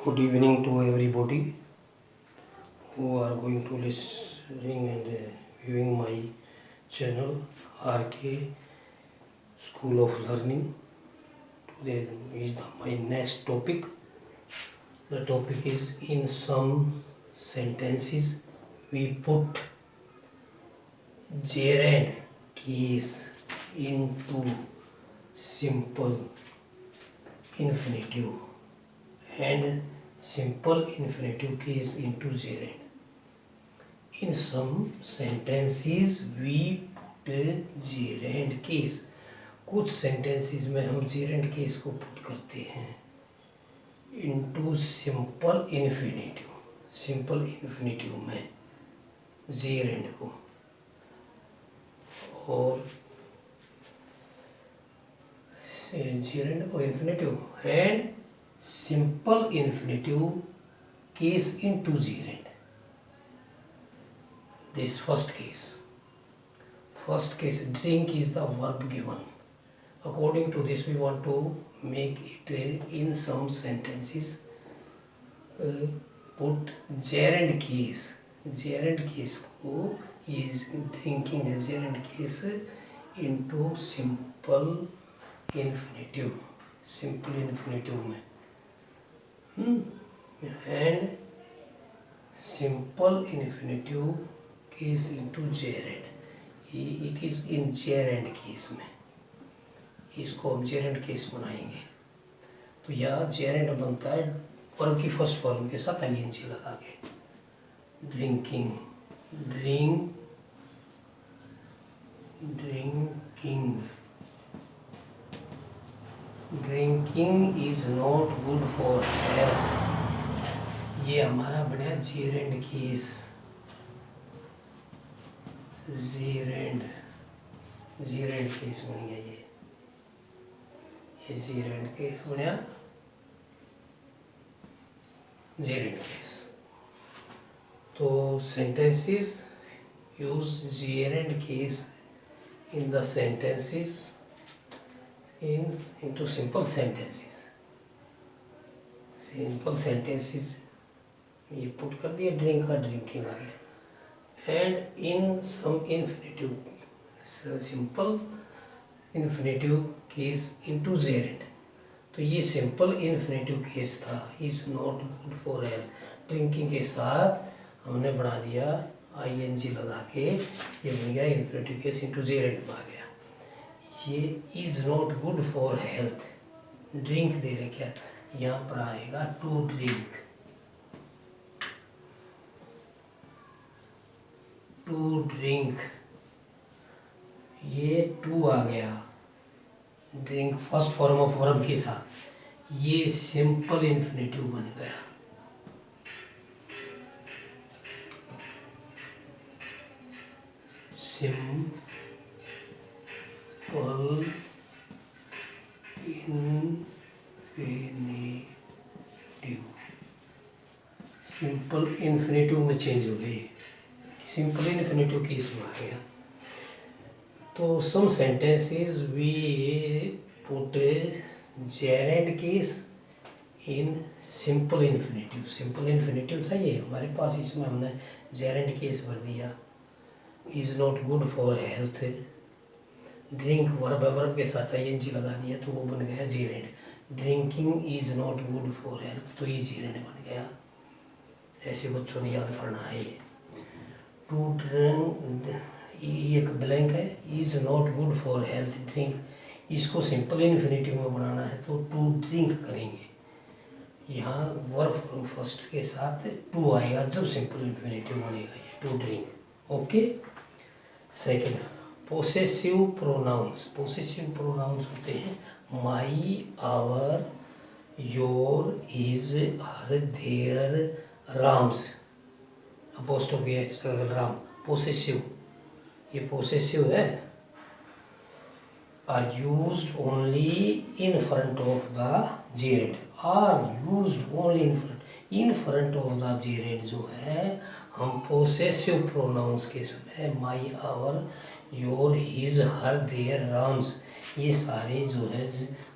Good evening to everybody who are going to listening and viewing my channel RK School of Learning. Today is my next topic. The topic is in some sentences we put gerund case into simple infinitive and simple infinitive case into gerund. In some sentences we put gerund case. कुछ sentences में हम gerund case को put करते हैं into simple infinitive. Simple infinitive में gerund को और gerund को infinitive and simple infinitive case into gerund. This first case. First case, drink is the verb given. According to this, we want to make it in some sentences. Put gerund case. Gerund case को is drinking है gerund case into simple infinitive. Simple infinitive में. And simple infinitive case into gerund. It is in gerund case में. इसको हम gerund case बनाएंगे. तो यह gerund बनता है वर्ब की फर्स्ट फॉर्म के साथ ing लगा के. Drinking, drinking. Drinking is not good for health. ये हमारा बना जेरेंड केस. जेरेंड केस बन गया. ये जेरेंड केस बना जेरेंड केस. तो sentences use gerund case in the sentences into simple sentences. Simple sentences ये पुट कर दिया, ड्रिंक का ड्रिंकिंग आ गया. And in some infinitive, simple infinitive case into gerund. तो ये सिंपल इन्फिनेटिव केस था. Is not good for health. Drinking के साथ हमने बना दिया ing लगा के, ये बन गया इन्फिनेटिव केस इनटू जेरेंड में आ गया. ये is not good for health. Drink दे रहे क्या, यहाँ पर आएगा टू ड्रिंक. टू ड्रिंक, ये टू आ गया. Drink first form of verb के साथ. ये सिंपल इन्फिनेटिव बन गया. Simple infinitive. सिंपल इन्फिनेटिव में चेंज हो गई. सिंपल इन्फिनेटिव केस में आ गया. तो some sentences we put gerund case in simple infinitive. Simple infinitive था ये हमारे पास, इसमें हमने जेरेंड केस भर दिया. Is not good for health. Drink verb के साथ ing लगा दिया तो वो बन गया gerund. Drinking is not good for health, तो ये जेरेंड बन गया. ऐसे बच्चों ने याद करना है. ये टू ड्रिंक, एक ब्लैंक है, is not good for health drink. इसको सिंपल इन्फिनेटिव में बनाना है तो टू ड्रिंक करेंगे. यहाँ वर्ब फर्स्ट के साथ टू आएगा जब सिंपल इन्फिनेटिव बनेगा. ये to drink. Okay. Second, possessive pronouns. Possessive pronouns होते हैं my, our, your, is, her, their, Ram's. Apostrophe Ram. Possessive, ये पोसेसिव है. Are used only in front of the gerund. Are used only in front of the gerund जो है, हम possessive pronouns के समय my, our, your, his, her, their, Ram's, ये सारे जो है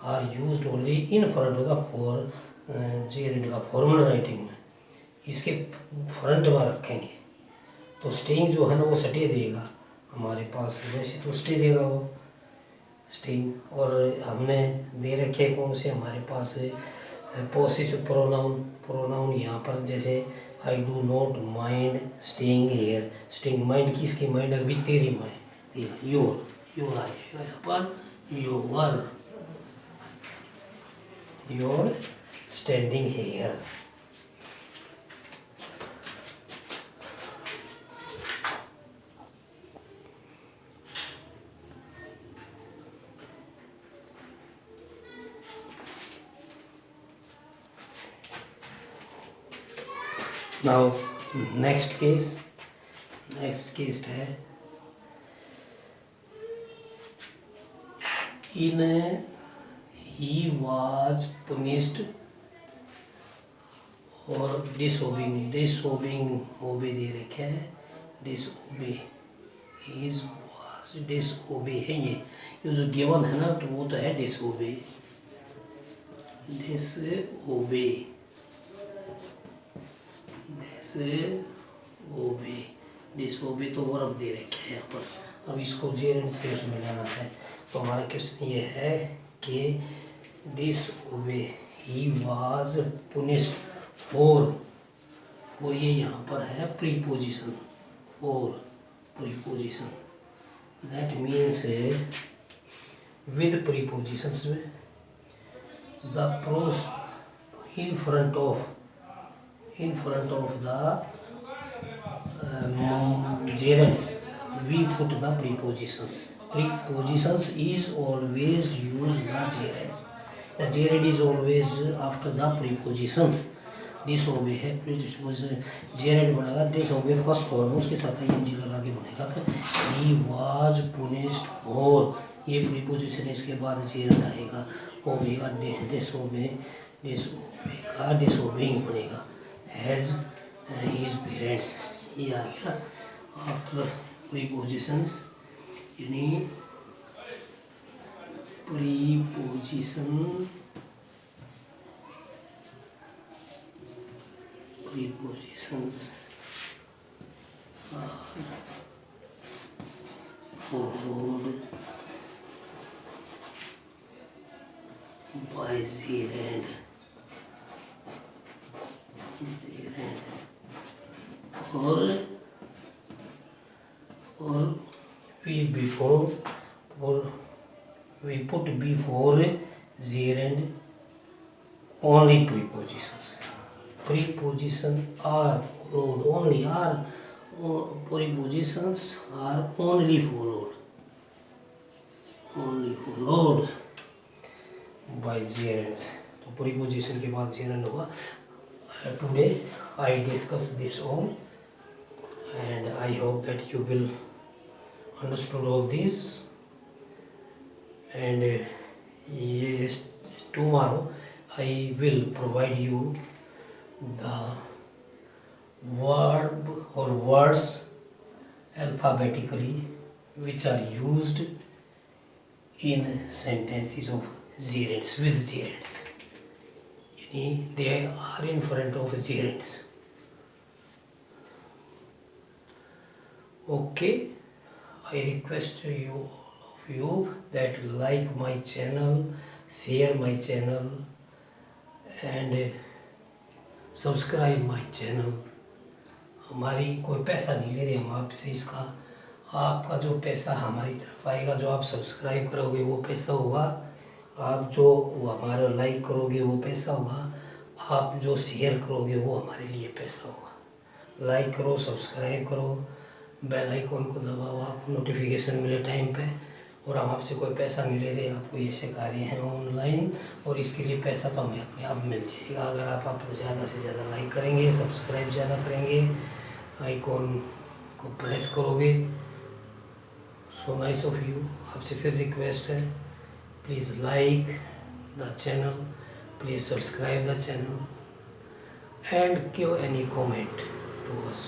are used only in front of the for Geraint का फॉर्मल राइटिंग में इसके फ्रंट में रखेंगे तो स्टिंग जो है ना वो सटे देगा हमारे पास, वैसे तो स्टे देगा वो स्टिंग। और हमने दे रखे कौन से हमारे पास पोसेसिव प्रोनाउन यहाँ पर जैसे I do not mind staying here. Staying mind किसकी माइंड, अभी तेरी माइंड, योर आ जाएगा यहाँ पर, your standing here. Now next case है in he was punished और disobeying obey दे रखे है, disobey was disobey है ये जो गिवन है ना तो वो तो है disobey डिसओबे तो वर्ब दे रखे हैं यहाँ पर। अब इसको जेरेंट से उसमें लेना है तो हमारा क्वेश्चन ये है कि disobey he was punished for, और ये यहाँ पर है preposition for, preposition that means with prepositions में the pros in front of the gerunds we put the prepositions. Prepositions is always use the gerunds. The gerund is always after the prepositions. disobey है gerund बनेगा, disobey first form उसके साथ ing लगा के बनेगा he was punished for, ये preposition इसके बाद gerund आएगा, obey का disobeying बनेगा has his parents, ये आ गया आफ्टर prepositions, यानी prepositions are followed by gerund or we put before gerund only prepositions. Prepositions are followed only, prepositions are only followed by gerunds. तो preposition के बाद gerund होगा. Today I discuss this all and I hope that you will understood all these, and yes, tomorrow I will provide you the verb or words alphabetically which are used in sentences of gerunds with gerunds. They are in front of gerunds. Okay, I request you, all of you, that like my channel, share my channel and subscribe my channel. हमारी कोई पैसा नहीं ले रहे हम आपसे, इसका आपका जो पैसा हमारी तरफ आएगा, जो आप सब्सक्राइब करोगे वो पैसा होगा, आप जो हमारा लाइक करोगे वो पैसा होगा, आप जो शेयर करोगे वो हमारे लिए पैसा होगा। लाइक करो, सब्सक्राइब करो, बेल आइकन को दबाओ, आपको नोटिफिकेशन मिले टाइम पे। और हम आपसे कोई पैसा नहीं ले रहे, आपको ये सिखा रहे हैं ऑनलाइन, और इसके लिए पैसा तो हमें अपने आप मिल जाएगा अगर आप ज़्यादा से ज़्यादा लाइक करेंगे, सब्सक्राइब ज़्यादा करेंगे, आइकॉन को प्रेस करोगे। So nice of you. आपसे फिर रिक्वेस्ट है, please like the channel, please subscribe the channel and give any comment to us.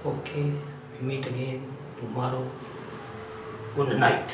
Okay, we meet again tomorrow. Good night.